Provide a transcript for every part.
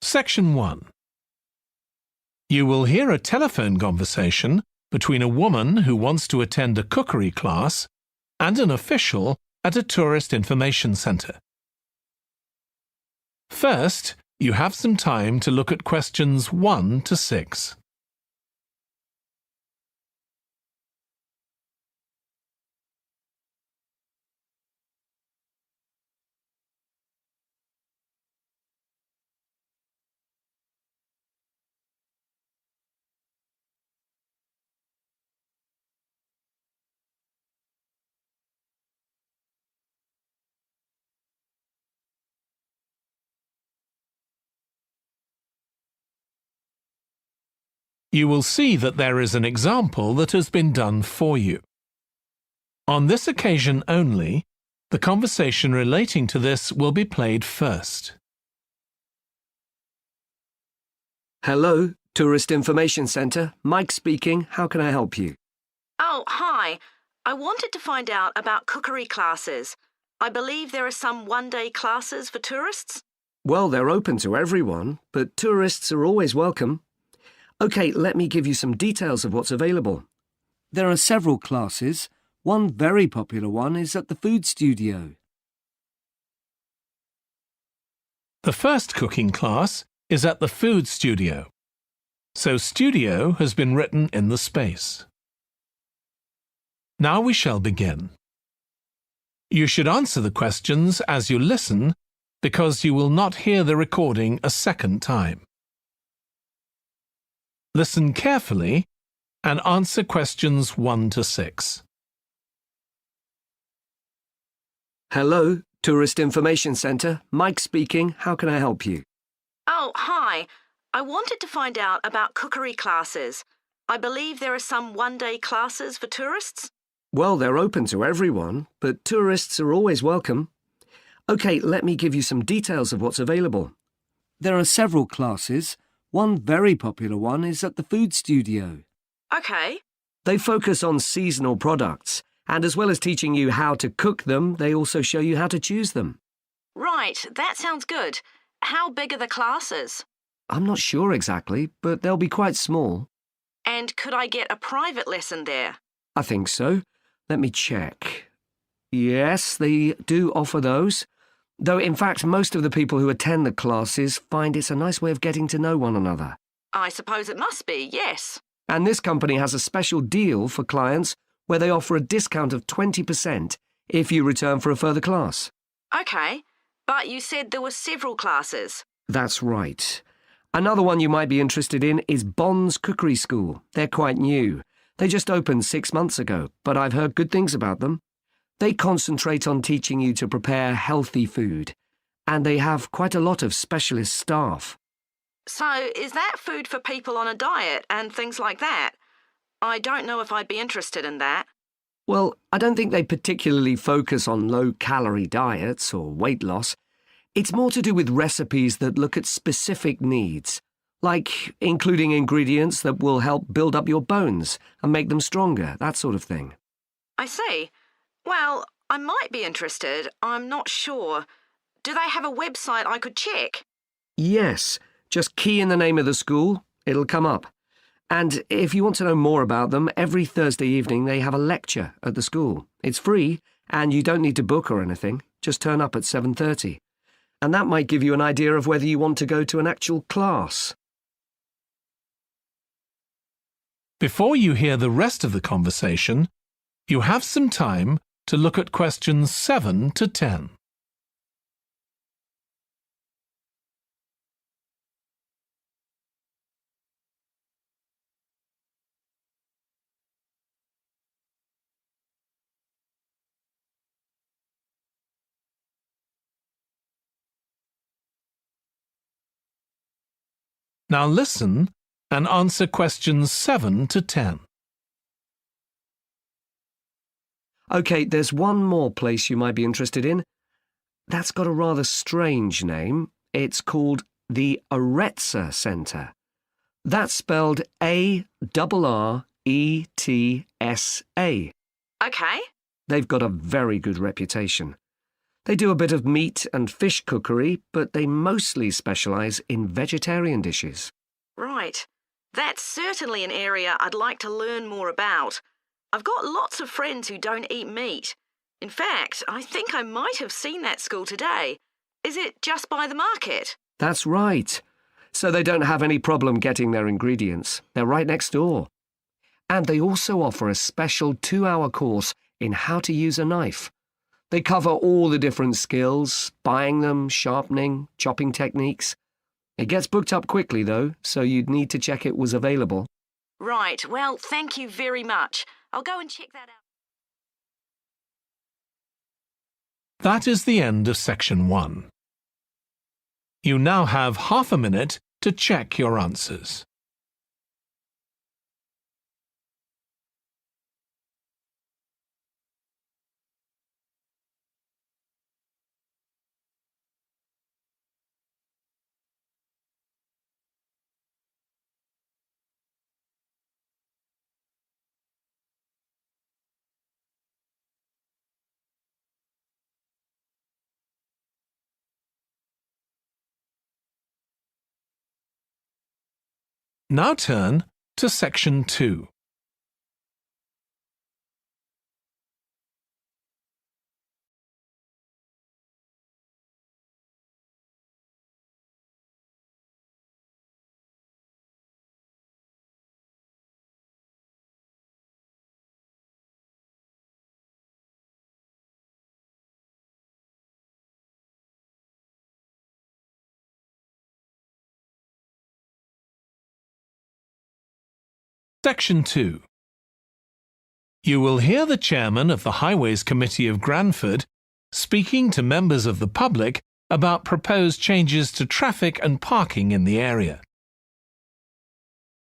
Section 1. You will hear a telephone conversation between a woman who wants to attend a cookery class and an official at a tourist information centre. First, you have some time to look at questions 1 to 6. You will see that there is an example that has been done for you. On this occasion only, the conversation relating to this will be played first. Hello, Tourist Information Centre. Mike speaking. How can I help you? Oh, hi. I wanted to find out about cookery classes. I believe there are some one-day classes for tourists. Well, they're open to everyone, but tourists are always welcome. OK, let me give you some details of what's available. There are several classes. One very popular one is at the food studio. The first cooking class is at the food studio, so studio has been written in the space. Now we shall begin. You should answer the questions as you listen because you will not hear the recording a second time. Listen carefully and answer questions 1 to 6. Hello, Tourist Information Centre. Mike speaking. How can I help you? Oh, hi. I wanted to find out about cookery classes. I believe there are some one-day classes for tourists. Well, they're open to everyone, but tourists are always welcome. OK, let me give you some details of what's available. There are several classes. One very popular one is at the food studio. OK. They focus on seasonal products, and as well as teaching you how to cook them, they also show you how to choose them. Right, that sounds good. How big are the classes? I'm not sure exactly, but they'll be quite small. And could I get a private lesson there? I think so. Let me check. Yes, they do offer those. Though, in fact, most of the people who attend the classes find it's a nice way of getting to know one another. I suppose it must be, yes. And this company has a special deal for clients where they offer a discount of 20% if you return for a further class. OK, but you said there were several classes. That's right. Another one you might be interested in is Bond's Cookery School. They're quite new. They just opened 6 months ago, but I've heard good things about them. They concentrate on teaching you to prepare healthy food, and they have quite a lot of specialist staff. So is that food for people on a diet and things like that? I don't know if I'd be interested in that. Well, I don't think they particularly focus on low-calorie diets or weight loss. It's more to do with recipes that look at specific needs, like including ingredients that will help build up your bones and make them stronger, that sort of thing. I see. Well, I might be interested. I'm not sure. Do they have a website I could check? Yes, just key in the name of the school. It'll come up. And if you want to know more about them, every Thursday evening they have a lecture at the school. It's free, and you don't need to book or anything. Just turn up at 7:30. And that might give you an idea of whether you want to go to an actual class. Before you hear the rest of the conversation, you have some time to look at questions 7 to 10. Now listen and answer questions 7 to 10. OK, there's one more place you might be interested in. That's got a rather strange name. It's called the Ielts Centre. That's spelled A-R-R-E-T-S-A. OK. They've got a very good reputation. They do a bit of meat and fish cookery, but they mostly specialise in vegetarian dishes. Right. That's certainly an area I'd like to learn more about. I've got lots of friends who don't eat meat. In fact, I think I might have seen that school today. Is it just by the market? That's right. So they don't have any problem getting their ingredients. They're right next door. And they also offer a special 2-hour course in how to use a knife. They cover all the different skills, buying them, sharpening, chopping techniques. It gets booked up quickly, though, so you'd need to check it was available. Right. Well, thank you very much. I'll go and check that out. That is the end of section 1. You now have half a minute to check your answers. Now turn to section 2. Section 2. You will hear the chairman of the Highways Committee of Granford speaking to members of the public about proposed changes to traffic and parking in the area.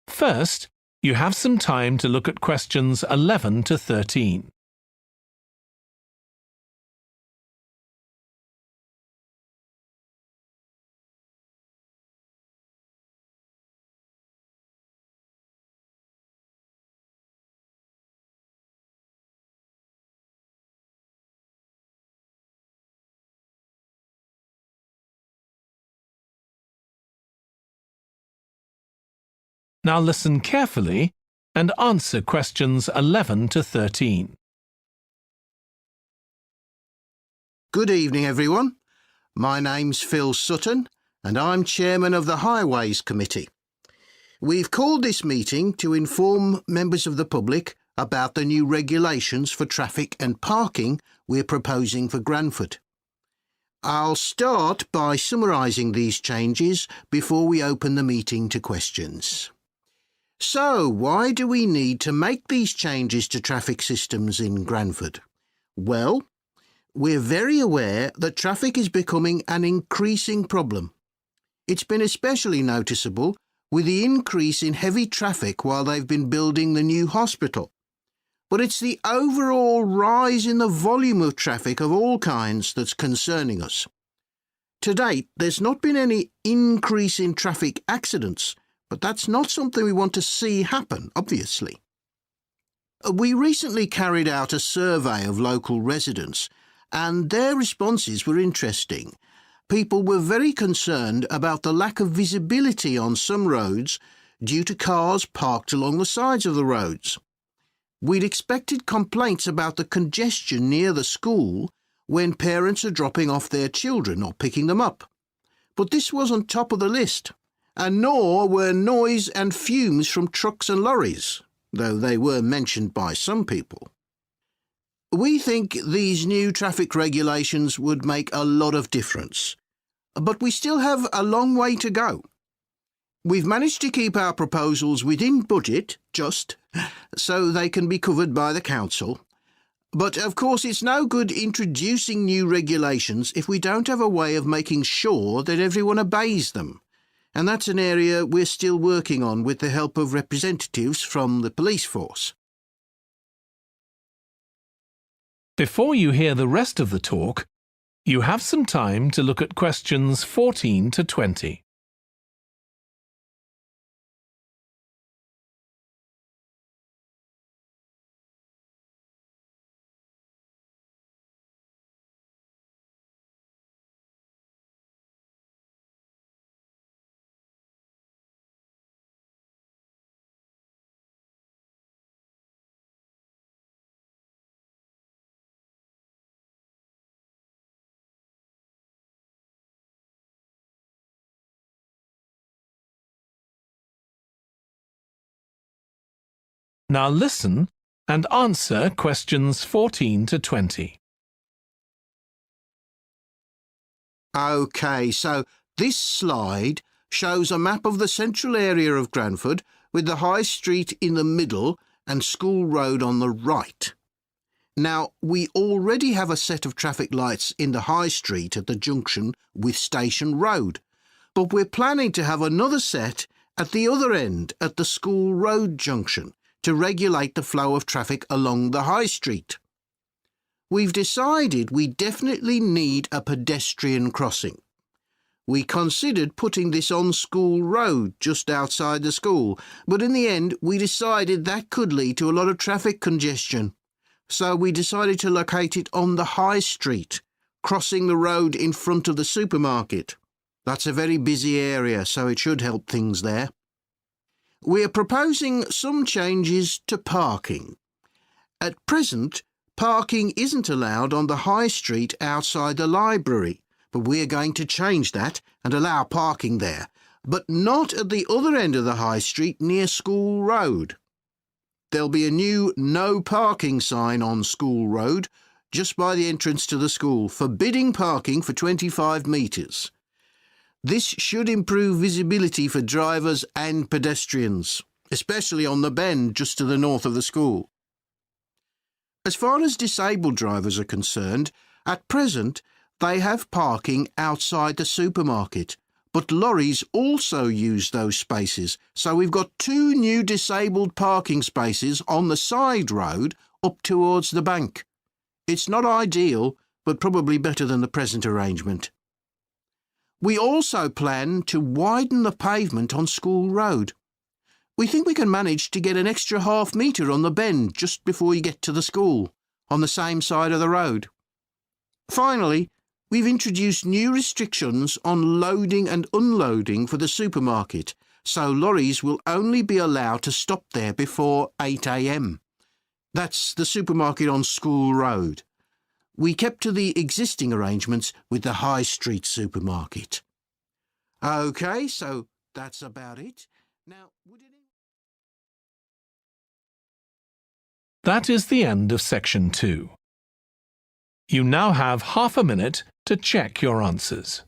First, you have some time to look at questions 11 to 13. Now listen carefully and answer questions 11 to 13. Good evening, everyone. My name's Phil Sutton, and I'm chairman of the Highways Committee. We've called this meeting to inform members of the public about the new regulations for traffic and parking we're proposing for Granford. I'll start by summarising these changes before we open the meeting to questions. So, why do we need to make these changes to traffic systems in Granford? Well, we're very aware that traffic is becoming an increasing problem. It's been especially noticeable with the increase in heavy traffic while they've been building the new hospital. But it's the overall rise in the volume of traffic of all kinds that's concerning us. To date, there's not been any increase in traffic accidents, but that's not something we want to see happen, obviously. We recently carried out a survey of local residents, and their responses were interesting. People were very concerned about the lack of visibility on some roads due to cars parked along the sides of the roads. We'd expected complaints about the congestion near the school when parents are dropping off their children or picking them up. But this wasn't top of the list, and nor were noise and fumes from trucks and lorries, though they were mentioned by some people. We think these new traffic regulations would make a lot of difference, but we still have a long way to go. We've managed to keep our proposals within budget, so they can be covered by the council. But of course it's no good introducing new regulations if we don't have a way of making sure that everyone obeys them. And that's an area we're still working on with the help of representatives from the police force. Before you hear the rest of the talk, you have some time to look at questions 14 to 20. Now listen and answer questions 14 to 20. OK, so this slide shows a map of the central area of Granford with the High Street in the middle and School Road on the right. Now, we already have a set of traffic lights in the High Street at the junction with Station Road, but we're planning to have another set at the other end at the School Road junction to regulate the flow of traffic along the High Street. We've decided we definitely need a pedestrian crossing. We considered putting this on School Road just outside the school, but in the end we decided that could lead to a lot of traffic congestion. So we decided to locate it on the High Street, crossing the road in front of the supermarket. That's a very busy area, so it should help things there. We're proposing some changes to parking. At present, parking isn't allowed on the High Street outside the library, but we're going to change that and allow parking there, but not at the other end of the High Street near School Road. There'll be a new no parking sign on School Road just by the entrance to the school, forbidding parking for 25 metres. This should improve visibility for drivers and pedestrians, especially on the bend just to the north of the school. As far as disabled drivers are concerned, at present they have parking outside the supermarket, but lorries also use those spaces, so we've got 2 new disabled parking spaces on the side road up towards the bank. It's not ideal, but probably better than the present arrangement. We also plan to widen the pavement on School Road. We think we can manage to get an extra half metre on the bend just before you get to the school, on the same side of the road. Finally, we've introduced new restrictions on loading and unloading for the supermarket, so lorries will only be allowed to stop there before 8 a.m. That's the supermarket on School Road. We kept to the existing arrangements with the High Street supermarket. OK, so that's about it. Now, That is the end of section 2. You now have half a minute to check your answers.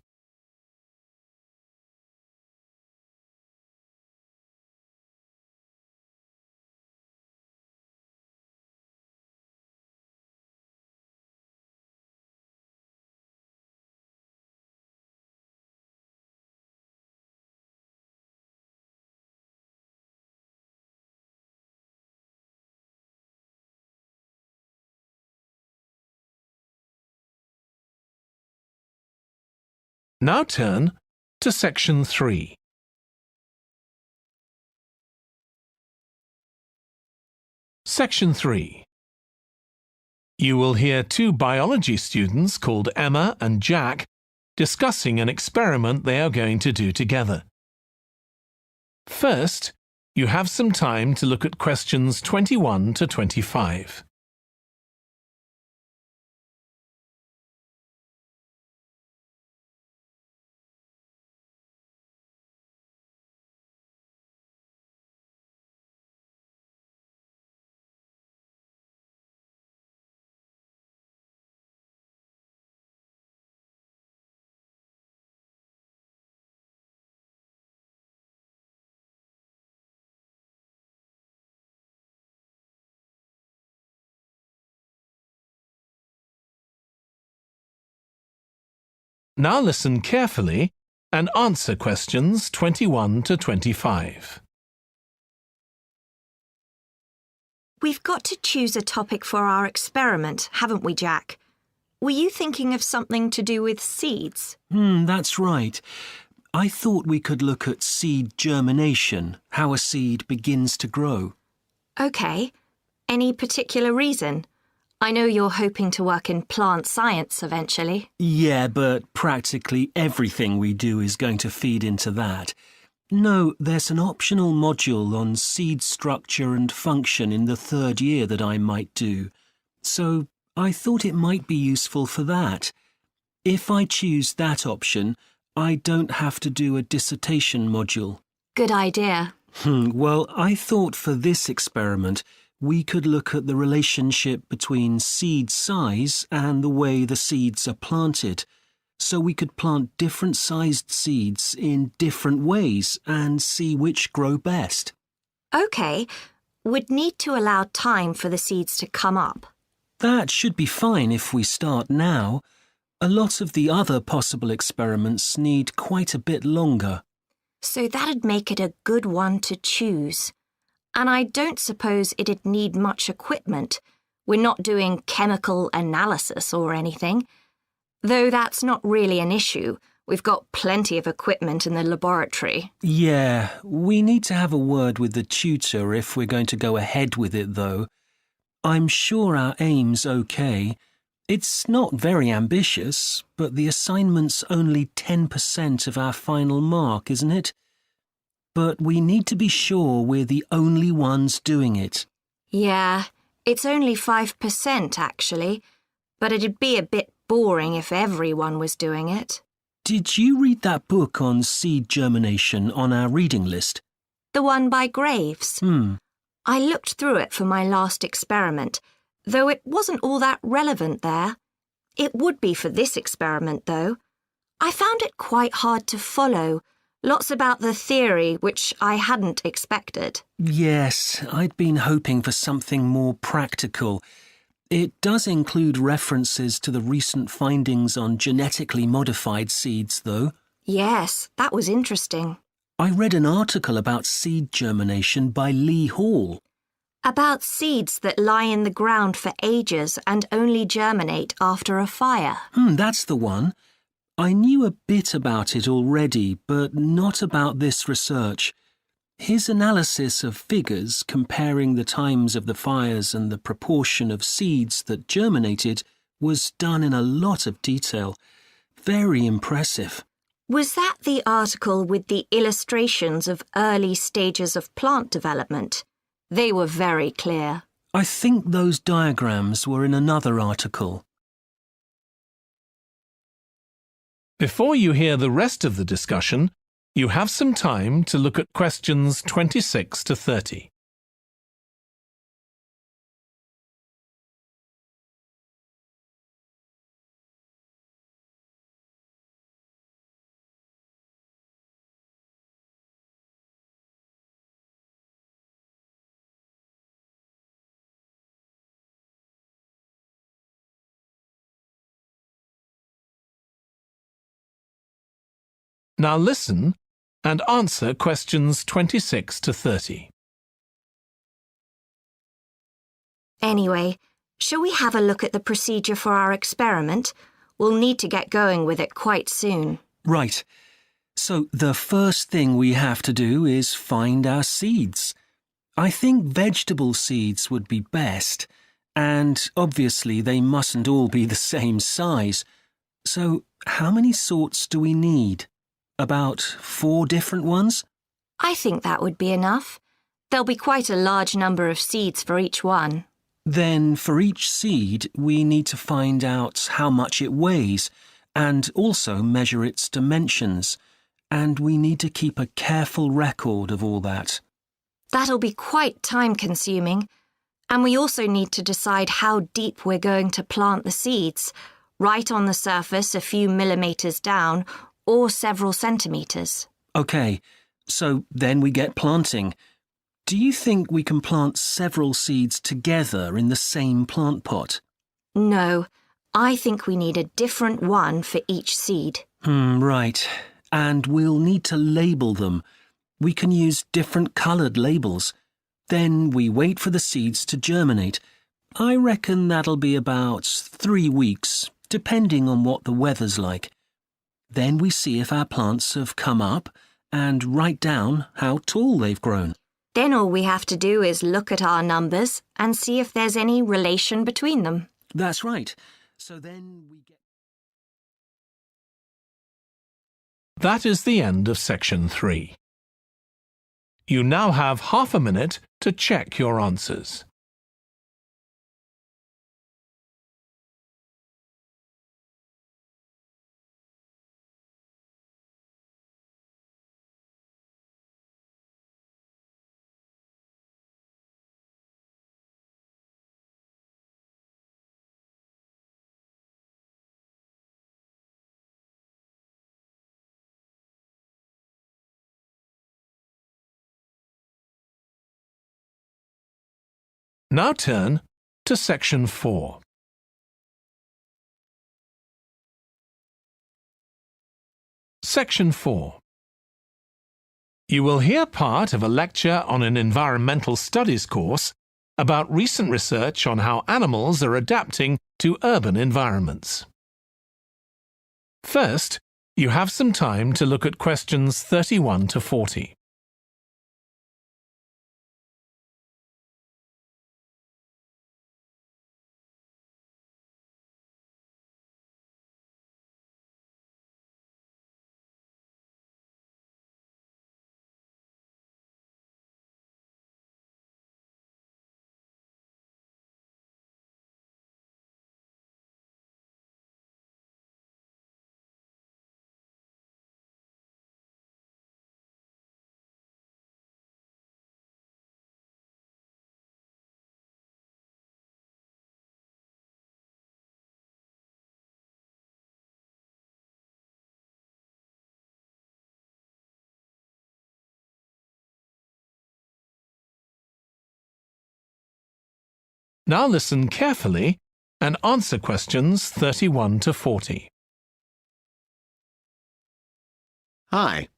Now turn to section 3. Section 3. You will hear 2 biology students called Emma and Jack discussing an experiment they are going to do together. First, you have some time to look at questions 21 to 25. Now listen carefully and answer questions 21 to 25. We've got to choose a topic for our experiment, haven't we, Jack? Were you thinking of something to do with seeds? That's right. I thought we could look at seed germination, how a seed begins to grow. OK. Any particular reason? I know you're hoping to work in plant science eventually. Yeah, but practically everything we do is going to feed into that. No, there's an optional module on seed structure and function in the 3rd year that I might do. So I thought it might be useful for that. If I choose that option, I don't have to do a dissertation module. Good idea. Well, I thought for this experiment we could look at the relationship between seed size and the way the seeds are planted. So we could plant different sized seeds in different ways and see which grow best. OK, we'd need to allow time for the seeds to come up. That should be fine if we start now. A lot of the other possible experiments need quite a bit longer. So that'd make it a good one to choose. And I don't suppose it'd need much equipment. We're not doing chemical analysis or anything. Though that's not really an issue. We've got plenty of equipment in the laboratory. Yeah, we need to have a word with the tutor if we're going to go ahead with it, though. I'm sure our aim's okay. It's not very ambitious, but the assignment's only 10% of our final mark, isn't it? But we need to be sure we're the only ones doing it. Yeah, it's only 5% actually, but it'd be a bit boring if everyone was doing it. Did you read that book on seed germination on our reading list? The one by Graves? I looked through it for my last experiment, though it wasn't all that relevant there. It would be for this experiment, though. I found it quite hard to follow. Lots about the theory, which I hadn't expected. Yes, I'd been hoping for something more practical. It does include references to the recent findings on genetically modified seeds, though. Yes, that was interesting. I read an article about seed germination by Lee Hall. About seeds that lie in the ground for ages and only germinate after a fire. That's the one. I knew a bit about it already, but not about this research. His analysis of figures comparing the times of the fires and the proportion of seeds that germinated was done in a lot of detail. Very impressive. Was that the article with the illustrations of early stages of plant development? They were very clear. I think those diagrams were in another article. Before you hear the rest of the discussion, you have some time to look at questions 26 to 30. Now listen and answer questions 26 to 30. Anyway, shall we have a look at the procedure for our experiment? We'll need to get going with it quite soon. Right. So the first thing we have to do is find our seeds. I think vegetable seeds would be best, and obviously they mustn't all be the same size. So how many sorts do we need? About 4 different ones? I think that would be enough. There'll be quite a large number of seeds for each one. Then for each seed, we need to find out how much it weighs and also measure its dimensions. And we need to keep a careful record of all that. That'll be quite time-consuming. And we also need to decide how deep we're going to plant the seeds, right on the surface a few millimetres down or several centimetres. OK, so then we get planting. Do you think we can plant several seeds together in the same plant pot? No, I think we need a different one for each seed. Right. And we'll need to label them. We can use different coloured labels. Then we wait for the seeds to germinate. I reckon that'll be about 3 weeks, depending on what the weather's like. Then we see if our plants have come up and write down how tall they've grown. Then all we have to do is look at our numbers and see if there's any relation between them. That's right. So then we get... That is the end of section 3. You now have half a minute to check your answers. Now turn to Section 4. Section 4. You will hear part of a lecture on an environmental studies course about recent research on how animals are adapting to urban environments. First, you have some time to look at questions 31 to 40. Now listen carefully and answer questions 31 to 40. Hi.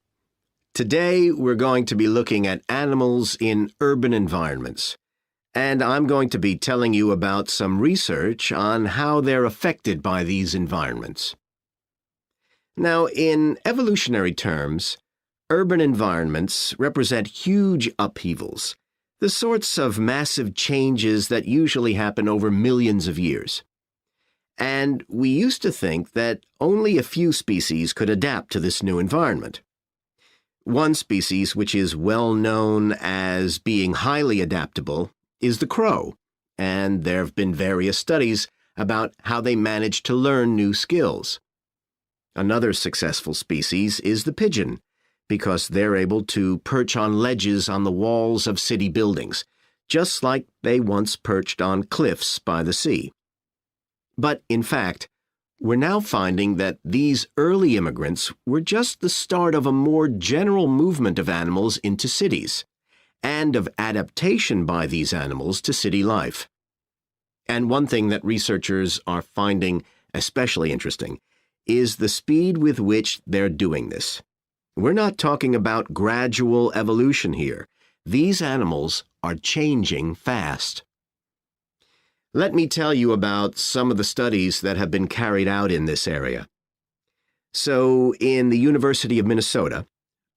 Today we're going to be looking at animals in urban environments, and I'm going to be telling you about some research on how they're affected by these environments. Now, in evolutionary terms, urban environments represent huge upheavals, the sorts of massive changes that usually happen over millions of years. And we used to think that only a few species could adapt to this new environment. One species which is well known as being highly adaptable is the crow, and there have been various studies about how they manage to learn new skills. Another successful species is the pigeon, because they're able to perch on ledges on the walls of city buildings, just like they once perched on cliffs by the sea. But, in fact, we're now finding that these early immigrants were just the start of a more general movement of animals into cities, and of adaptation by these animals to city life. And one thing that researchers are finding especially interesting is the speed with which they're doing this. We're not talking about gradual evolution here. These animals are changing fast. Let me tell you about some of the studies that have been carried out in this area. So, in the University of Minnesota,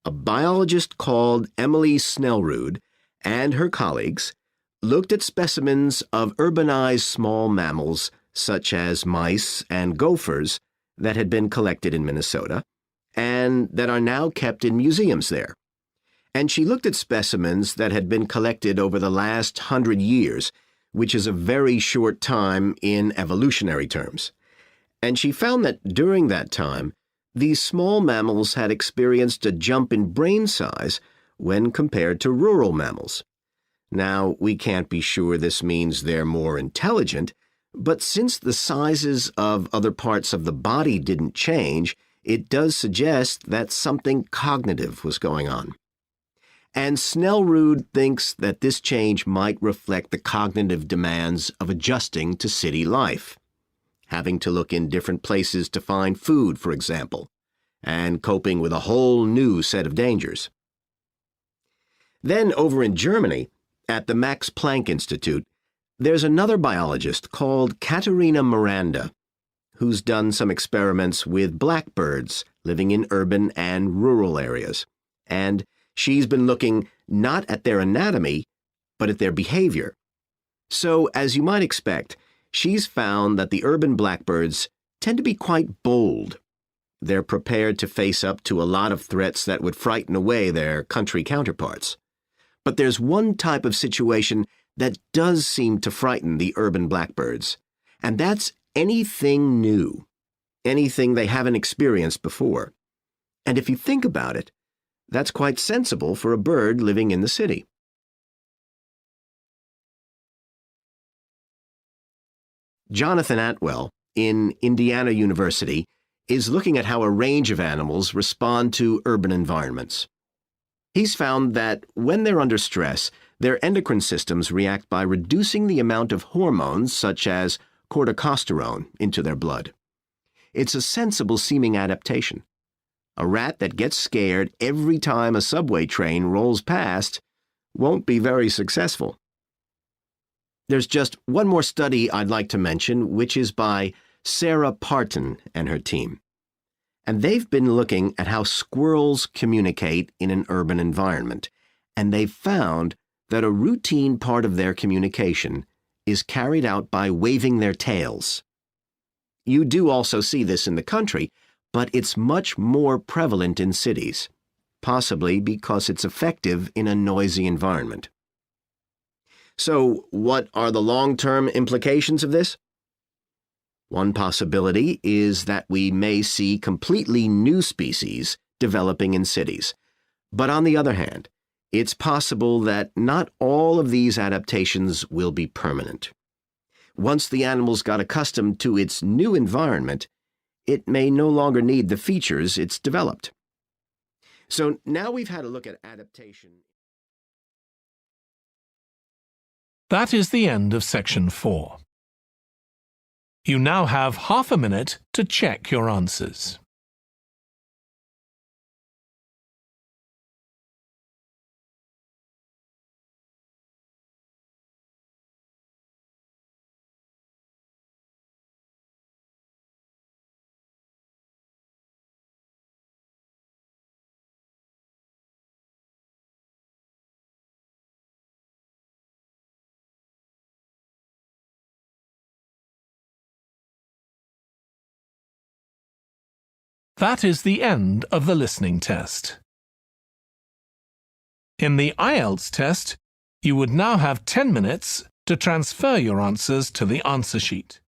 a biologist called Emily Snellrud and her colleagues looked at specimens of urbanized small mammals such as mice and gophers that had been collected in Minnesota and that are now kept in museums there. And she looked at specimens that had been collected over the last 100 years, which is a very short time in evolutionary terms. And she found that during that time, these small mammals had experienced a jump in brain size when compared to rural mammals. Now, we can't be sure this means they're more intelligent, but since the sizes of other parts of the body didn't change, it does suggest that something cognitive was going on. And Snellrud thinks that this change might reflect the cognitive demands of adjusting to city life, having to look in different places to find food, for example, and coping with a whole new set of dangers. Then over in Germany, at the Max Planck Institute, there's another biologist called Katharina Miranda, who's done some experiments with blackbirds living in urban and rural areas, and she's been looking not at their anatomy, but at their behavior. So, as you might expect, she's found that the urban blackbirds tend to be quite bold. They're prepared to face up to a lot of threats that would frighten away their country counterparts. But there's one type of situation that does seem to frighten the urban blackbirds, and that's anything new, anything they haven't experienced before. And if you think about it, that's quite sensible for a bird living in the city. Jonathan Atwell, in Indiana University, is looking at how a range of animals respond to urban environments. He's found that when they're under stress, Their endocrine systems react by reducing the amount of hormones such as corticosterone into their blood. It's a sensible-seeming adaptation. A rat that gets scared every time a subway train rolls past won't be very successful. There's just one more study I'd like to mention, which is by Sarah Parton and her team. And they've been looking at how squirrels communicate in an urban environment, and they've found that a routine part of their communication is carried out by waving their tails. You do also see this in the country, but it's much more prevalent in cities, possibly because it's effective in a noisy environment. So, what are the long-term implications of this? One possibility is that we may see completely new species developing in cities. But on the other hand, it's possible that not all of these adaptations will be permanent. Once the animals got accustomed to its new environment, it may no longer need the features it's developed. So now we've had a look at adaptation. That is the end of section 4. You now have half a minute to check your answers. That is the end of the listening test. In the Ielts test, you would now have 10 minutes to transfer your answers to the answer sheet.